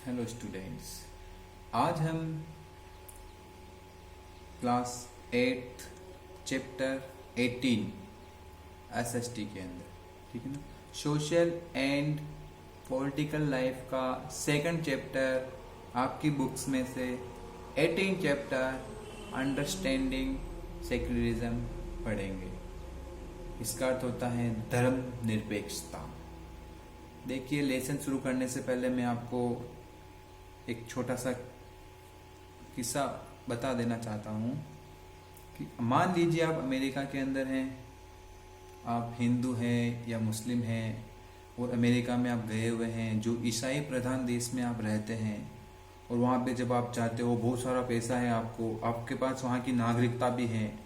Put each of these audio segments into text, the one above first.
Hello students, आज हम class 8 chapter 18 SST के अंदर, ठीक है ना, सोशल एंड पॉलिटिकल लाइफ का सेकंड चैप्टर आपकी बुक्स में से 18 चैप्टर अंडरस्टैंडिंग सेक्युलरिज्म पढ़ेंगे। इसका अर्थ होता है धर्म निरपेक्षता। देखिए, लेसन शुरू करने से पहले मैं आपको एक छोटा सा किस्सा बता देना चाहता हूँ कि मान लीजिए आप अमेरिका के अंदर हैं, आप हिंदू हैं या मुस्लिम हैं और अमेरिका में आप गए हुए हैं, जो ईसाई प्रधान देश में आप रहते हैं, और वहाँ पे जब आप जाते हो बहुत सारा पैसा है आपको, आपके पास वहाँ की नागरिकता भी है,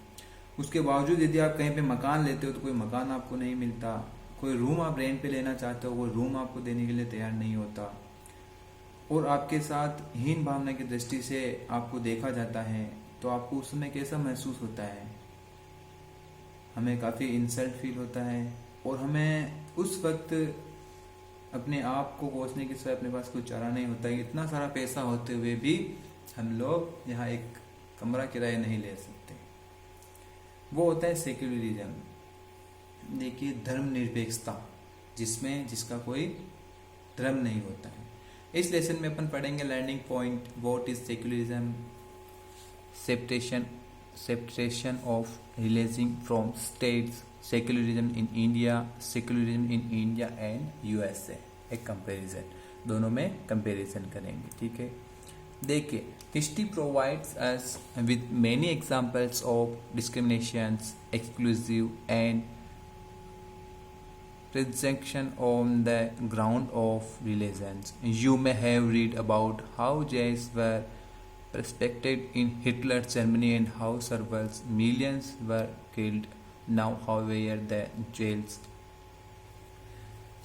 उसके बावजूद यदि आप कहीं पे मकान लेते हो तो कोई मकान आपको नहीं मिलता, कोई रूम आप रेंट पे लेना चाहते हो वो रूम आपको देने के लिए तैयार नहीं होता, और आपके साथ हीन भावना की दृष्टि से आपको देखा जाता है, तो आपको उस समय कैसा महसूस होता है? हमें काफ़ी इंसल्ट फील होता है और हमें उस वक्त अपने आप को कोसने के सिवाय अपने पास कोई चारा नहीं होता है। इतना सारा पैसा होते हुए भी हम लोग यहाँ एक कमरा किराया नहीं ले सकते। वो होता है सेक्युलरिज्म। देखिए, धर्मनिरपेक्षता, जिसका कोई धर्म नहीं होता है। इस लेसन में अपन पढ़ेंगे learning point, what is secularism, separation of religion from states, secularism in India and USA, एक कंपैरिजन, दोनों में कंपैरिजन करेंगे, ठीक है। देखिए, history provides us with many examples of discriminations, exclusive and rejection on the ground of religions. You may have read about how Jews were persecuted in Hitler's Germany and how several millions were killed. Now, however, the Jewish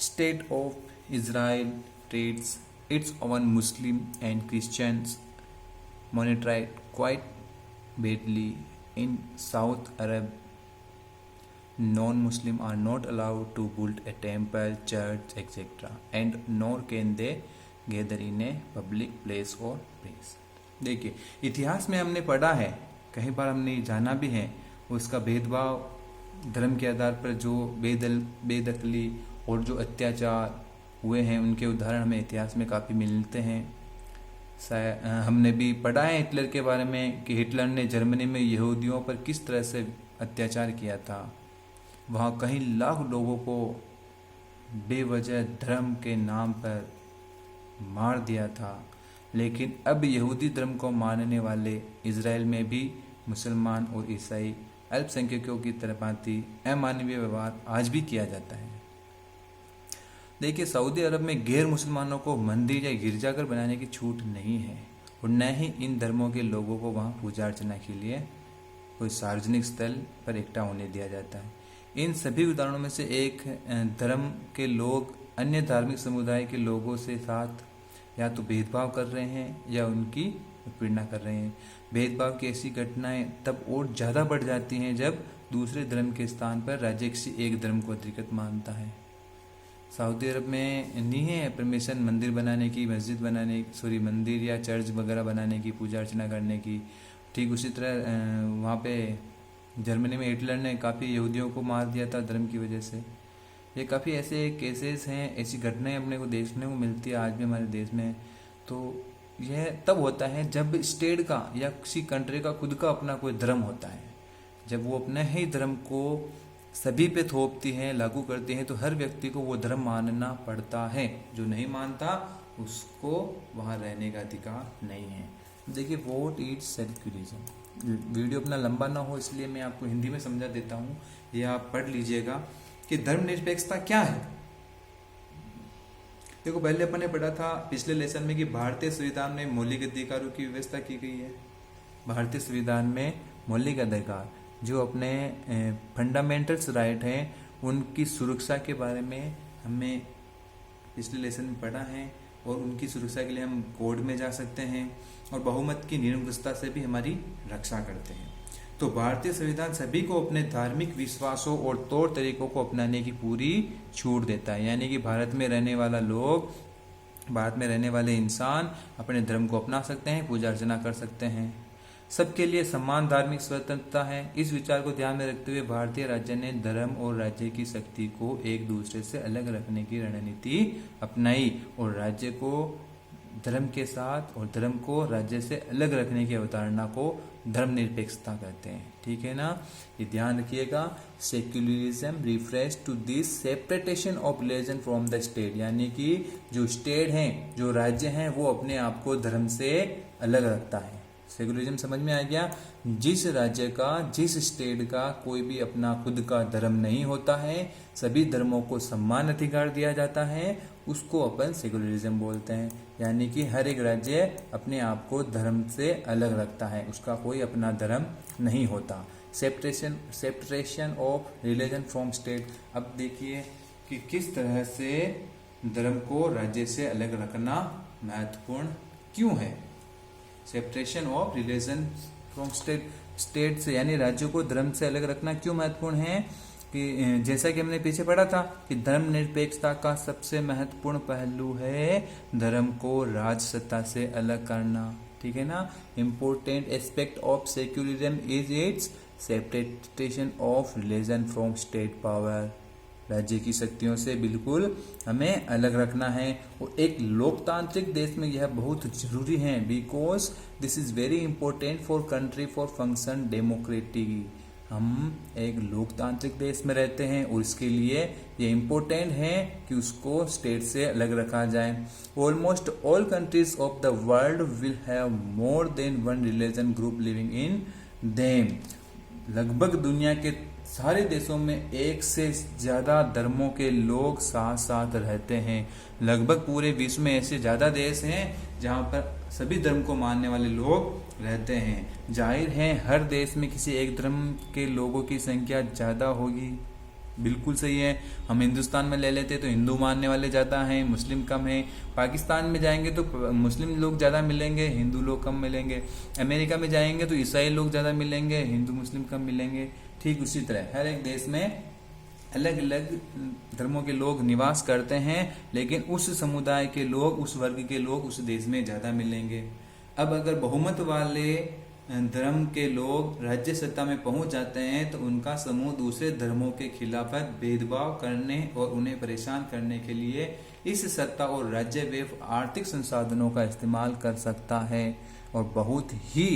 state of Israel treats its own Muslim and Christians monitored quite badly. In South Arab, non-Muslim are not allowed to build a temple, church, etc. and nor can they gather in a public place or place. देखिए, इतिहास में हमने पढ़ा है, कहीं बार हमने जाना भी है, उसका भेदभाव धर्म के आधार पर जो बेदखली और जो अत्याचार हुए हैं उनके उदाहरण हमें इतिहास में काफ़ी मिलते हैं। हमने भी पढ़ा है हिटलर के बारे में कि हिटलर ने जर्मनी में यहूदियों पर किस तरह से अत्याचार किया था। वहाँ कई लाख लोगों को बेवजह धर्म के नाम पर मार दिया था। लेकिन अब यहूदी धर्म को मानने वाले इज़राइल में भी मुसलमान और ईसाई अल्पसंख्यकों की तरह भांति अमानवीय व्यवहार आज भी किया जाता है। देखिए, सऊदी अरब में गैर मुसलमानों को मंदिर या गिरजाघर बनाने की छूट नहीं है और न ही इन धर्मों के लोगों को वहाँ पूजा अर्चना के लिए कोई सार्वजनिक स्थल पर इकट्ठा होने दिया जाता है। इन सभी उदाहरणों में से एक धर्म के लोग अन्य धार्मिक समुदाय के लोगों से साथ या तो भेदभाव कर रहे हैं या उनकी उत्पीड़ना कर रहे हैं। भेदभाव की ऐसी घटनाएं तब और ज़्यादा बढ़ जाती हैं जब दूसरे धर्म के स्थान पर राज्य किसी एक धर्म को अधिकृत मानता है। सऊदी अरब में नहीं है परमिशन मंदिर बनाने की, मंदिर या चर्च वगैरह बनाने की, पूजा अर्चना करने की। ठीक उसी तरह वहाँ पे जर्मनी में हिटलर ने काफ़ी यहूदियों को मार दिया था धर्म की वजह से। ये काफ़ी ऐसे केसेस हैं, ऐसी घटनाएं अपने को देखने को मिलती है आज भी हमारे देश में। तो यह तब होता है जब स्टेट का या किसी कंट्री का खुद का अपना कोई धर्म होता है। जब वो अपने ही धर्म को सभी पे थोपती हैं, लागू करती हैं, तो हर व्यक्ति को वो धर्म मानना पड़ता है। जो नहीं मानता उसको वहाँ रहने का अधिकार नहीं है। देखिए, व्हाट इज सेक्युलरिज्म। वीडियो अपना लंबा ना हो इसलिए मैं आपको हिंदी में समझा देता हूँ, ये आप पढ़ लीजिएगा कि धर्मनिरपेक्षता क्या है। देखो, पहले अपन ने पढ़ा था पिछले लेसन में कि भारतीय संविधान में मौलिक अधिकारों की व्यवस्था की गई है। भारतीय संविधान में मौलिक अधिकार जो अपने फंडामेंटल्स राइट हैं उनकी सुरक्षा के बारे में हमें पिछले लेसन में पढ़ा है, और उनकी सुरक्षा के लिए हम कोर्ट में जा सकते हैं और बहुमत की निरंकुशता से भी हमारी रक्षा करते हैं। तो भारतीय संविधान सभी को अपने धार्मिक विश्वासों और तौर तरीकों को अपनाने की पूरी छूट देता है। यानी कि भारत में रहने वाला लोग भारत में रहने वाले इंसान अपने धर्म को अपना सकते हैं, पूजा अर्चना कर सकते हैं। सबके लिए समान धार्मिक स्वतंत्रता है। इस विचार को ध्यान में रखते हुए भारतीय राज्य ने धर्म और राज्य की शक्ति को एक दूसरे से अलग रखने की रणनीति अपनाई और राज्य को धर्म के साथ और धर्म को राज्य से अलग रखने की अवधारणा को धर्मनिरपेक्षता कहते हैं। ठीक है ना, ये ध्यान रखिएगा। Secularism reference to this separation of religion from the state, यानी कि जो स्टेट हैं, जो राज्य हैं, वो अपने आप को धर्म से अलग रखता है। सेकुलरिज्म समझ में आ गया। जिस राज्य का, जिस स्टेट का कोई भी अपना खुद का धर्म नहीं होता है, सभी धर्मों को समान अधिकार दिया जाता है, उसको अपन सेकुलरिज्म बोलते हैं। यानी कि हर एक राज्य अपने आप को धर्म से अलग रखता है, उसका कोई अपना धर्म नहीं होता। Separation of religion from state. अब देखिए कि किस तरह से धर्म को राज्य से अलग रखना महत्वपूर्ण क्यों है। Separation of religion from state से, यानी राज्यों को धर्म से अलग रखना क्यों महत्वपूर्ण है कि जैसा कि हमने पीछे पढ़ा था कि धर्मनिरपेक्षता का सबसे महत्वपूर्ण पहलू है धर्म को राज सत्ता से अलग करना। ठीक है ना। Important aspect of secularism is it's separation of religion from state power. राज्य की शक्तियों से बिल्कुल हमें अलग रखना है और एक लोकतांत्रिक देश में यह बहुत जरूरी है, because this is very important for country for function democratic. हम एक लोकतांत्रिक देश में रहते हैं और इसके लिए ये इम्पोर्टेंट है कि उसको स्टेट से अलग रखा जाए। Almost all countries of the world will have more than one religion group living in them. लगभग दुनिया के सारे देशों में एक से ज्यादा धर्मों के लोग साथ साथ रहते हैं। लगभग पूरे विश्व में ऐसे ज्यादा देश हैं जहां पर सभी धर्म को मानने वाले लोग रहते हैं। जाहिर है हर देश में किसी एक धर्म के लोगों की संख्या ज्यादा होगी, बिल्कुल सही है। हम हिंदुस्तान में ले लेते तो हिंदू मानने वाले ज्यादा हैं, मुस्लिम कम है। पाकिस्तान में जाएंगे तो मुस्लिम लोग ज्यादा मिलेंगे, हिंदू लोग कम मिलेंगे। अमेरिका में जाएंगे तो ईसाई लोग ज्यादा मिलेंगे, हिंदू मुस्लिम कम मिलेंगे। ठीक उसी तरह हर एक देश में अलग अलग धर्मों के लोग निवास करते हैं, लेकिन उस समुदाय के लोग, उस वर्ग के लोग उस देश में ज्यादा मिलेंगे। अब अगर बहुमत वाले धर्म के लोग राज्य सत्ता में पहुंच जाते हैं तो उनका समूह दूसरे धर्मों के खिलाफ भेदभाव करने और उन्हें परेशान करने के लिए इस सत्ता और राज्य व आर्थिक संसाधनों का इस्तेमाल कर सकता है और बहुत ही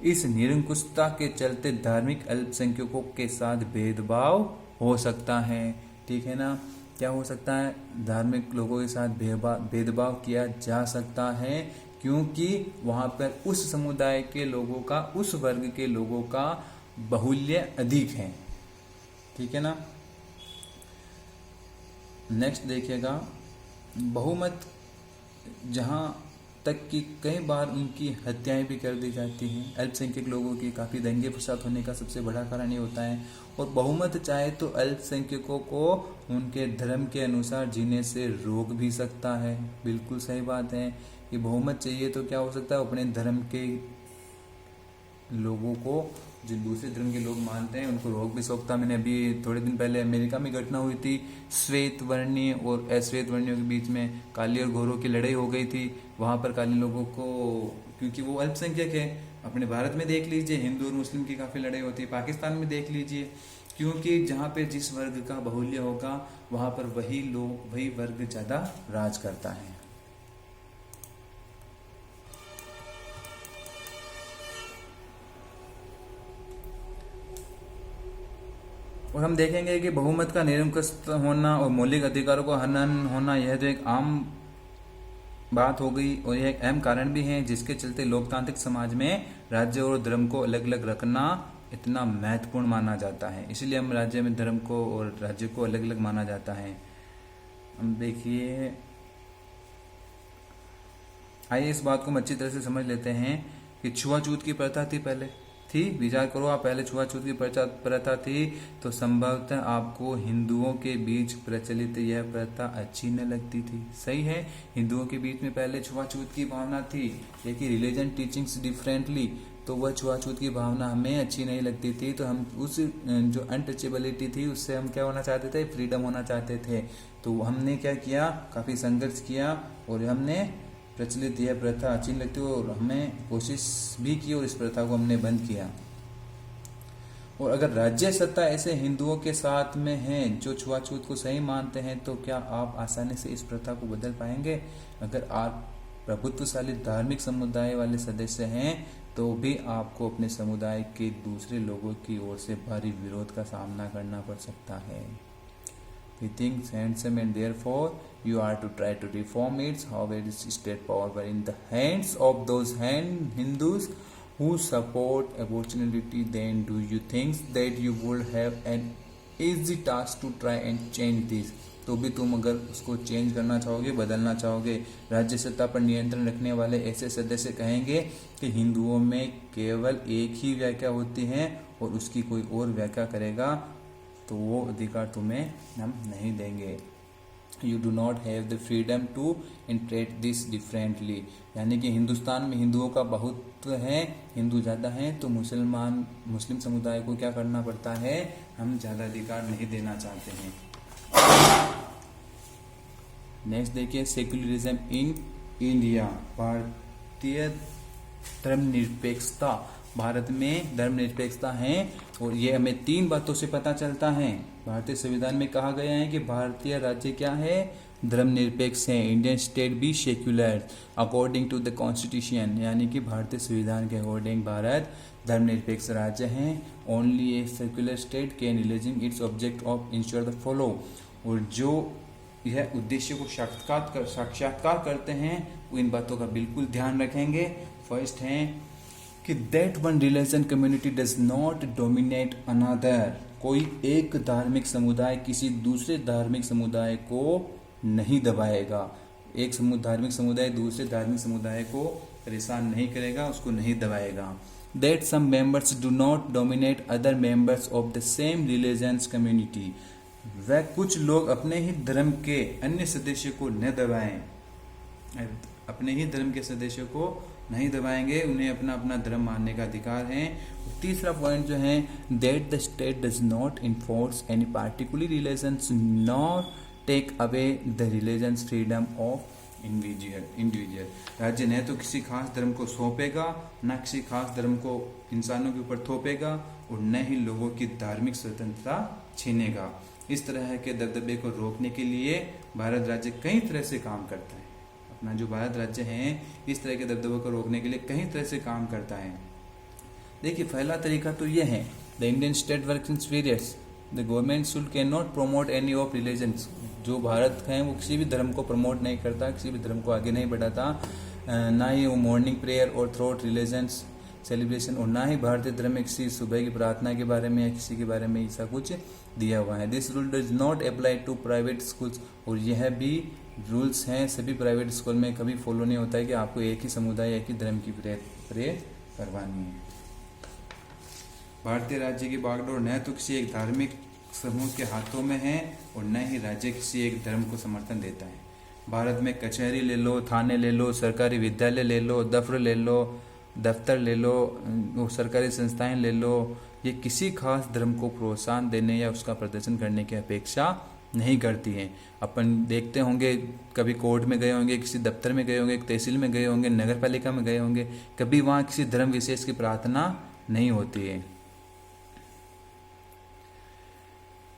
इस निरंकुशता के चलते धार्मिक अल्पसंख्यकों के साथ भेदभाव हो सकता है। ठीक है ना। क्या हो सकता है, धार्मिक लोगों के साथ भेदभाव किया जा सकता है क्योंकि वहां पर उस समुदाय के लोगों का, उस वर्ग के लोगों का बाहुल्य अधिक है। ठीक है ना। नेक्स्ट देखिएगा, बहुमत जहां तक कि कई बार उनकी हत्याएं भी कर दी जाती हैं। अल्पसंख्यक लोगों की काफी दंगे फसाद होने का सबसे बड़ा कारण ये होता है। और बहुमत चाहे तो अल्पसंख्यकों को उनके धर्म के अनुसार जीने से रोक भी सकता है। बिल्कुल सही बात है कि बहुमत चाहिए तो क्या हो सकता है, अपने धर्म के लोगों को, जो दूसरे धर्म के लोग मानते हैं, उनको रोक भी सकता। मैंने अभी थोड़े दिन पहले अमेरिका में घटना हुई थी, श्वेत वर्णीय और अश्वेत वर्णियों के बीच में काली और गोरों की लड़ाई हो गई थी। वहां पर काली लोगों को, क्योंकि वो अल्पसंख्यक है, अपने भारत में देख लीजिए हिंदू और मुस्लिम की काफी लड़ाई होती है, पाकिस्तान में देख लीजिए, क्योंकि जहाँ पे जिस वर्ग का बाहुल्य होगा वहां पर वही लोग, वही वर्ग ज्यादा राज करता है। और हम देखेंगे कि बहुमत का निरंकुश होना और मौलिक अधिकारों का हनन होना यह तो एक आम बात हो गई और यह एक अहम कारण भी है जिसके चलते लोकतांत्रिक समाज में राज्य और धर्म को अलग अलग रखना इतना महत्वपूर्ण माना जाता है। इसलिए हम राज्य में धर्म को और राज्य को अलग अलग माना जाता है। हम देखिए, आइए इस बात को हम अच्छी तरह से समझ लेते हैं कि छुआछूत की प्रथा थी, पहले थी। विचार करो आप, पहले छुआछूत की प्रथा थी तो संभवतः आपको हिंदुओं के बीच प्रचलित यह प्रथा अच्छी न लगती थी। सही है, हिंदुओं के बीच में पहले छुआछूत की भावना थी, लेकिन रिलीजन टीचिंग्स डिफरेंटली, तो वह छुआछूत की भावना हमें अच्छी नहीं लगती थी। तो हम उस जो अनटचेबिलिटी थी उससे हम क्या होना चाहते थे, फ्रीडम होना चाहते थे। तो हमने क्या किया, काफ़ी संघर्ष किया और हमने प्रचलित यह प्रथा अच्छी लगती है और हमें कोशिश भी की और इस प्रथा को हमने बंद किया। और अगर राज्य सत्ता ऐसे हिंदुओं के साथ में है जो छुआछूत को सही मानते हैं, तो क्या आप आसानी से इस प्रथा को बदल पाएंगे? अगर आप प्रभुत्वशाली धार्मिक समुदाय वाले सदस्य हैं तो भी आपको अपने समुदाय के दूसरे लोगों की ओर से भारी विरोध का सामना करना पड़ सकता है। He thinks handsome and therefore you are to try to reform it. However, it is state power were in the hands of those Hindus who support abortionality. Then do you think that you would have an easy task to try and change this? तो भी तुम अगर उसको change करना चाहोगे, बदलना चाहोगे। राज्य सत्ता पर नियंत्रण रखने वाले ऐसे सदस्य कहेंगे कि हिंदुओं में केवल एक ही व्याख्या होती है और उसकी कोई और व्याख्या करेगा तो वो अधिकार तुम्हें हम नहीं देंगे। You do not have the freedom to interpret this differently, यानी कि हिंदुस्तान में हिंदुओं का बहुत है, हिंदू ज़्यादा हैं, तो मुस्लिम समुदाय को क्या करना पड़ता है, हम ज़्यादा अधिकार नहीं देना चाहते हैं। नेक्स्ट देखिए, सेक्युलरिज्म इन इंडिया, भारतीय धर्मनिरपेक्षता। भारत में धर्मनिरपेक्षता है और ये हमें 3 बातों से पता चलता है। भारतीय संविधान में कहा गया है कि भारतीय राज्य क्या है, धर्मनिरपेक्ष है। Indian state be secular according to the constitution, यानी कि भारतीय संविधान के अकॉर्डिंग भारत धर्मनिरपेक्ष राज्य है। Only A secular state can releasing its object of ensure the follow, और जो यह उद्देश्य को साक्षात्कार करते हैं वो इन बातों का बिल्कुल ध्यान रखेंगे। फर्स्ट है कि that one religion community does not dominate another, कोई एक धार्मिक समुदाय किसी दूसरे धार्मिक समुदाय को नहीं दबाएगा। एक धार्मिक समुदाय दूसरे धार्मिक समुदाय को परेशान नहीं करेगा, उसको नहीं दबाएगा। That some members do not dominate other members of the same religions community, वह कुछ लोग अपने ही धर्म के अन्य सदस्य को न दबाएं, अपने ही धर्म के सदस्य को नहीं दबाएंगे, उन्हें अपना अपना धर्म मानने का अधिकार है। तीसरा पॉइंट जो है, that the state does not enforce any particular religions nor take away the religions freedom of individual, राज्य न तो किसी खास धर्म को सौंपेगा, न किसी खास धर्म को इंसानों के ऊपर थोपेगा और न ही लोगों की धार्मिक स्वतंत्रता छीनेगा। इस तरह के दबदबे को रोकने के लिए भारत राज्य कई तरह से काम करता है। अपना जो भारत राज्य है इस तरह के दबदबों को रोकने के लिए कई तरह से काम करता है। देखिए, पहला तरीका तो यह है, the Indian state works in various, the government should can not promote any of religions. जो भारत है वो किसी भी धर्म को प्रमोट नहीं करता, किसी भी धर्म को आगे नहीं बढ़ाता, ना ही वो मॉर्निंग प्रेयर और थ्रोट रिलीजन्स सेलिब्रेशन, और ना ही भारतीय धर्म में किसी सुबह की प्रार्थना के बारे में या किसी के बारे में ऐसा कुछ दिया हुआ है। This rule does not apply to private schools, और यह भी रूल्स हैं सभी प्राइवेट स्कूल में कभी फॉलो नहीं होता है कि आपको एक ही समुदाय एक ही धर्म की प्रेयर करवानी है। भारतीय राज्य की बागडोर न तो किसी एक धार्मिक समूह के हाथों में है और न ही राज्य किसी एक धर्म को समर्थन देता है। भारत में कचहरी ले लो, थाने ले लो, सरकारी विद्यालय ले लो, दफ्तर ले लो, सरकारी संस्थाएं ले लो, ये किसी खास धर्म को प्रोत्साहन देने या उसका प्रदर्शन करने की अपेक्षा नहीं करती हैं। अपन देखते होंगे, कभी कोर्ट में गए होंगे, किसी दफ्तर में गए होंगे, तहसील में गए होंगे, नगर पालिका में गए होंगे, कभी वहाँ किसी धर्म विशेष की प्रार्थना नहीं होती है।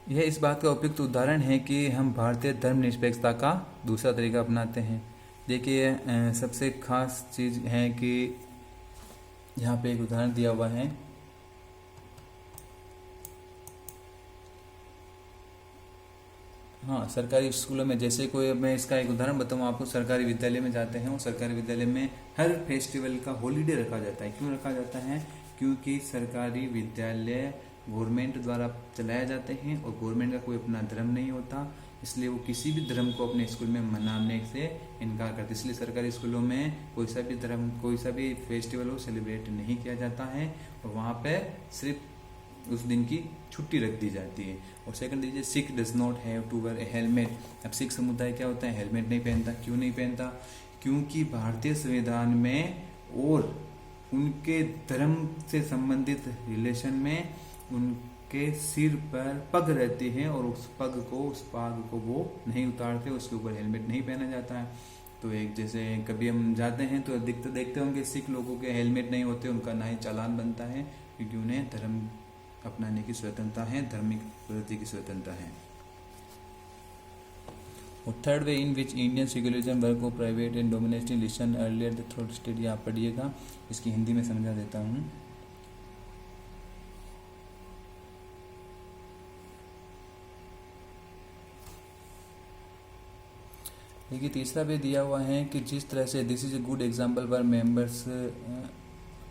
यह इस बात का उपयुक्त उदाहरण है कि हम भारतीय धर्मनिरपेक्षता का दूसरा तरीका अपनाते हैं। देखिए, सबसे खास चीज़ है कि यहाँ पे एक उदाहरण दिया हुआ है, हाँ, सरकारी स्कूलों में, जैसे कोई, मैं इसका एक उदाहरण बताऊँ आपको, सरकारी विद्यालय में जाते हैं और सरकारी विद्यालय में हर फेस्टिवल का हॉलीडे रखा जाता है। क्यों रखा जाता है? क्योंकि सरकारी विद्यालय गवर्नमेंट द्वारा चलाए जाते हैं और गवर्नमेंट का कोई अपना धर्म नहीं होता, इसलिए वो किसी भी धर्म को अपने स्कूल में मनाने से इनकार करते। इसलिए सरकारी स्कूलों में कोई सा भी धर्म, कोई सा भी फेस्टिवल हो सेलिब्रेट नहीं किया जाता है और वहाँ पे सिर्फ उस दिन की छुट्टी रख दी जाती है। और सेकंड दीजिए, Sikh does not have to wear a helmet. अब सिख समुदाय क्या होता है, हेलमेट नहीं पहनता। क्यों नहीं पहनता? क्योंकि भारतीय संविधान में और उनके धर्म से संबंधित रिलेशन में के सिर पर पग रहती है और उस पाग को वो नहीं उतारते, उसके ऊपर हेलमेट नहीं पहना जाता है। तो एक जैसे कभी हम जाते हैं तो देखते होंगे सिख लोगों के हेलमेट नहीं होते, उनका ना ही चालान बनता है, क्योंकि उन्हें धर्म अपनाने की स्वतंत्रता है, धार्मिक प्रवृत्ति की स्वतंत्रता है। और third way in which Indian secularism work of private and dominating listen earlier the third state, आप पढ़िएगा, इसकी हिंदी में समझा देता हूँ। देखिए तीसरा वे दिया हुआ है कि जिस तरह से this is a good example for members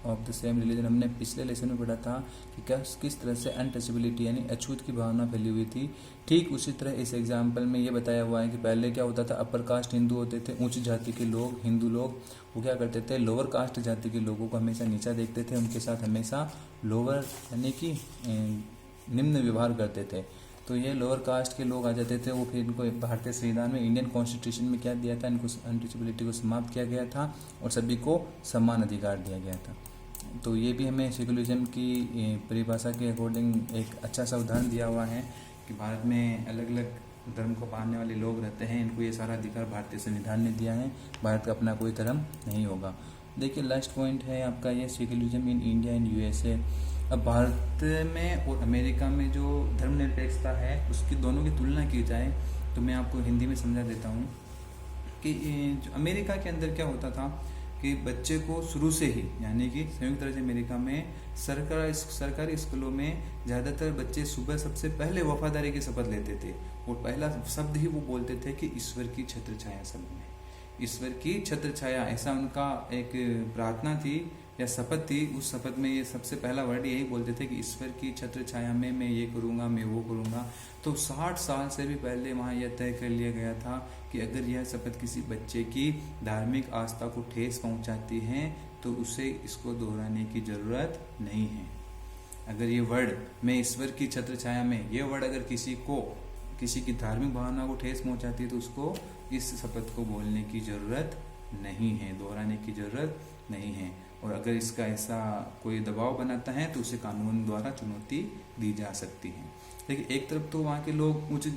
of the same religion, हमने पिछले लेसन में पढ़ा था कि किस तरह से अनटचेबिलिटी यानी अछूत की भावना फैली हुई थी। ठीक उसी तरह इस एग्जाम्पल में ये बताया हुआ है कि पहले क्या होता था, अपर कास्ट हिंदू होते थे, उच्च जाति के लोग हिंदू लोग वो क्या करते थे, लोअर कास्ट जाति के लोगों को हमेशा नीचा देखते थे, उनके साथ हमेशा लोअर यानी कि निम्न व्यवहार करते थे। तो ये लोअर कास्ट के लोग आ जाते थे, वो फिर इनको भारतीय संविधान में इंडियन कॉन्स्टिट्यूशन में क्या दिया था, इनको अनटचेबिलिटी को समाप्त किया गया था और सभी को समान अधिकार दिया गया था। तो ये भी हमें सेक्युलरिज्म की परिभाषा के अकॉर्डिंग एक अच्छा सा उदाहरण दिया हुआ है कि भारत में अलग अलग धर्म को मानने वाले लोग रहते हैं, इनको ये सारा अधिकार भारतीय संविधान ने दिया है, भारत का अपना कोई धर्म नहीं होगा। देखिए लास्ट पॉइंट है आपका ये secularism in India and USA. अब भारत में और अमेरिका में जो धर्मनिरपेक्षता है उसकी दोनों की तुलना की जाए तो मैं आपको हिंदी में समझा देता हूँ कि अमेरिका के अंदर क्या होता था कि बच्चे को शुरू से ही यानी कि संयुक्त राज्य अमेरिका में सरकारी स्कूलों में ज़्यादातर बच्चे सुबह सबसे पहले वफादारी की शपथ लेते थे और पहला शब्द ही वो बोलते थे कि ईश्वर की छत्र छाया सब में, ईश्वर की छत्र छाया, ऐसा उनका एक प्रार्थना थी या शपथ थी। उस शपथ में ये सबसे पहला वर्ड यही बोलते थे कि ईश्वर की छत्र छाया में मैं ये करूँगा, मैं वो करूँगा। तो 60 साल से भी पहले वहाँ यह तय कर लिया गया था कि अगर यह शपथ किसी बच्चे की धार्मिक आस्था को ठेस पहुँचाती है तो उसे इसको दोहराने की ज़रूरत नहीं है। अगर ये वर्ड मैं ईश्वर की छत्र छाया में, ये वर्ड अगर किसी की धार्मिक भावना को ठेस पहुँचाती है तो उसको इस शपथ को बोलने की ज़रूरत नहीं है, दोहराने की ज़रूरत नहीं है। और अगर इसका ऐसा कोई दबाव बनाता है तो उसे कानून द्वारा चुनौती दी जा सकती है। लेकिन एक तरफ तो वहाँ के लोग उच्च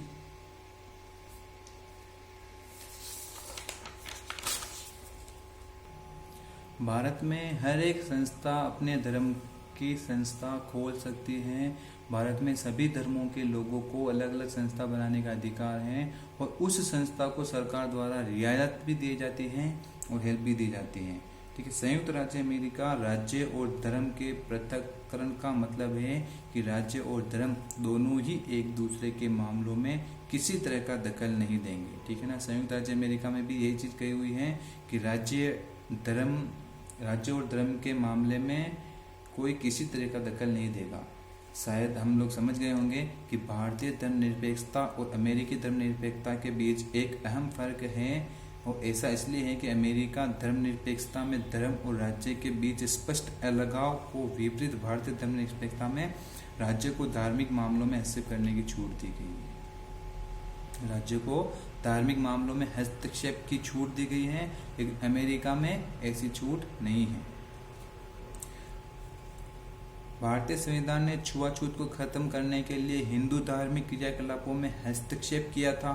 भारत में हर एक संस्था अपने धर्म की संस्था खोल सकती है। भारत में सभी धर्मों के लोगों को अलग अलग संस्था बनाने का अधिकार है और उस संस्था को सरकार द्वारा रियायत भी दी जाती है और हेल्प भी दी जाती है। ठीक है, संयुक्त राज्य अमेरिका राज्य और धर्म के पृथक्करण का मतलब है कि राज्य और धर्म दोनों ही एक दूसरे के मामलों में किसी तरह का दखल नहीं देंगे। ठीक है ना, संयुक्त राज्य अमेरिका में भी यही चीज़ कही हुई है कि राज्य और धर्म के मामले में कोई किसी तरह का दखल नहीं देगा। शायद हम लोग समझ गए होंगे कि भारतीय धर्मनिरपेक्षता और अमेरिकी धर्मनिरपेक्षता के बीच एक अहम फर्क है और ऐसा इसलिए है कि अमेरिका धर्मनिरपेक्षता में धर्म और राज्य के बीच स्पष्ट अलगाव को विपरीत भारतीय धर्मनिरपेक्षता में राज्य को धार्मिक मामलों में हस्तक्षेप करने की छूट दी गई है। राज्य को धार्मिक मामलों में हस्तक्षेप की छूट दी गई है, लेकिन अमेरिका में ऐसी छूट नहीं है। भारतीय संविधान ने छुआछूत को खत्म करने के लिए हिंदू धार्मिक क्रियाकलापों में हस्तक्षेप किया था।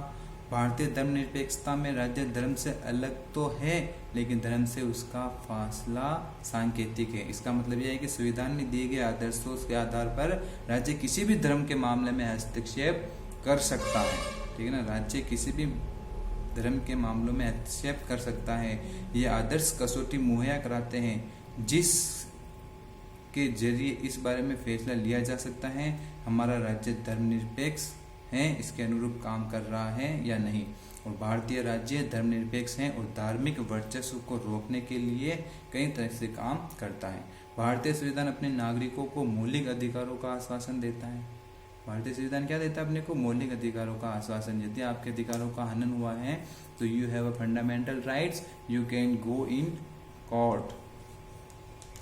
भारतीय धर्मनिरपेक्षता में राज्य धर्म से अलग तो है लेकिन धर्म से उसका फासला सांकेतिक है। इसका मतलब यह है कि संविधान में दिए गए आदर्शों के आधार पर राज्य किसी भी धर्म के मामले में हस्तक्षेप कर सकता है। ठीक है ना, राज्य किसी भी धर्म के मामलों में हस्तक्षेप कर सकता है। ये आदर्श कसौटी मुहैया कराते हैं जिस के जरिए इस बारे में फैसला लिया जा सकता है हमारा राज्य धर्मनिरपेक्ष है, इसके अनुरूप काम कर रहा है या नहीं। और भारतीय राज्य धर्मनिरपेक्ष है और धार्मिक वर्चस्व को रोकने के लिए कई तरह से काम करता है। भारतीय संविधान अपने नागरिकों को मौलिक अधिकारों का आश्वासन देता है। भारतीय संविधान क्या देता है अपने को? मौलिक अधिकारों का आश्वासन। यदि आपके अधिकारों का हनन हुआ है तो you have a fundamental rights, you can go in court.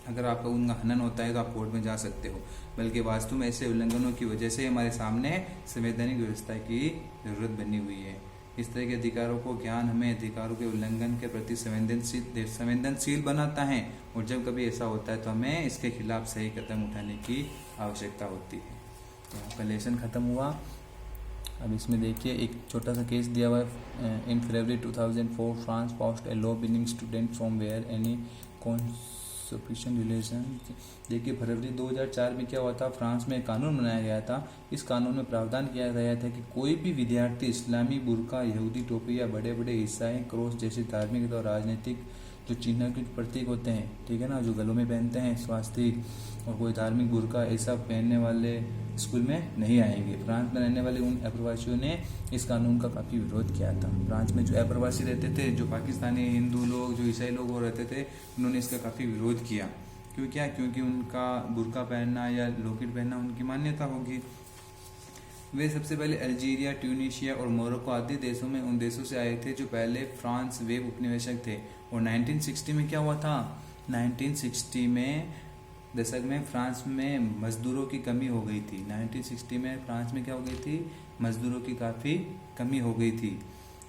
अगर आपका उनका हनन होता है तो आप कोर्ट में जा सकते हो। बल्कि वास्तव में ऐसे उल्लंघनों की वजह से हमारे सामने संवैधानिक व्यवस्था की जरूरत बनी हुई है। इस तरह के अधिकारों को ज्ञान हमें अधिकारों के उल्लंघन के प्रति संवेदनशील बनाता है और जब कभी ऐसा होता है तो हमें इसके खिलाफ सही कदम उठाने की आवश्यकता होती है। तो आपका लेसन ख़त्म हुआ। अब इसमें देखिए एक छोटा सा केस दिया हुआ है। In February 2004 France passed a law banning student from wear any constitution relation. देखिए फरवरी 2004 में क्या हुआ था, फ्रांस में एक कानून बनाया गया था। इस कानून में प्रावधान किया गया था कि कोई भी विद्यार्थी इस्लामी बुर्का, यहूदी टोपी या बड़े बड़े ईसाई क्रॉस जैसे धार्मिक और राजनीतिक जो चिन्ह के प्रतीक होते हैं, ठीक है ना, जो गलों में पहनते हैं स्वास्तिक और कोई धार्मिक बुर्का ऐसा पहनने वाले स्कूल में नहीं आएंगे। फ्रांस में रहने वाले उन अप्रवासियों ने इस कानून का काफ़ी विरोध किया था। फ्रांस में जो अप्रवासी रहते थे, जो पाकिस्तानी हिंदू लोग, जो ईसाई लोग वो रहते थे, उन्होंने इसका काफ़ी विरोध किया। क्योंकि उनका बुर्का पहनना या लॉकेट पहनना उनकी मान्यता होगी। वे सबसे पहले अल्जीरिया, ट्यूनीशिया और मोरक्को आदि देशों में उन देशों से आए थे जो पहले फ्रांस वेब उपनिवेशक थे। और 1960 में क्या हुआ था, 1960 में दशक में फ्रांस में मजदूरों की कमी हो गई थी। 1960 में फ्रांस में क्या हो गई थी, मजदूरों की काफ़ी कमी हो गई थी।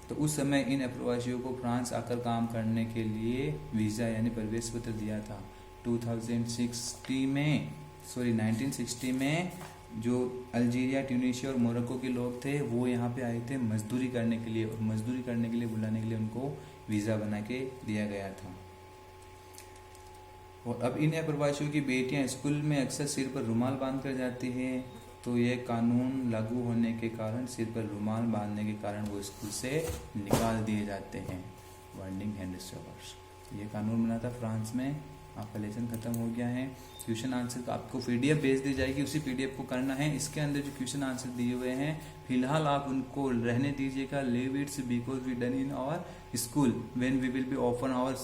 तो उस समय इन अप्रवासियों को फ्रांस आकर काम करने के लिए वीज़ा यानी प्रवेश पत्र दिया था। 1960 में जो अल्जीरिया, ट्यूनीशिया और मोरक्को के लोग थे वो यहाँ पे आए थे मजदूरी करने के लिए, और मजदूरी करने के लिए बुलाने के लिए उनको वीज़ा बना के दिया गया था। और अब इन अप्रवासियों की बेटियां स्कूल में अक्सर सिर पर रुमाल बांध कर जाती हैं। तो यह कानून लागू होने के कारण, सिर पर रुमाल बांधने के कारण वो स्कूल से निकाल दिए जाते हैं। वार्निंग एंड डिस्टर्बर्स, ये कानून बना था फ्रांस में। आपका लेसन खत्म हो गया है। क्वेश्चन आंसर का आपको पीडीएफ भेज दी जाएगी, उसी पीडीएफ को करना है। इसके अंदर जो क्वेश्चन आंसर दिए हुए हैं फिलहाल आप उनको रहने दीजिएगा। Leave its because we done in our school when we will be open our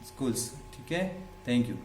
schools, ठीक है। Thank you.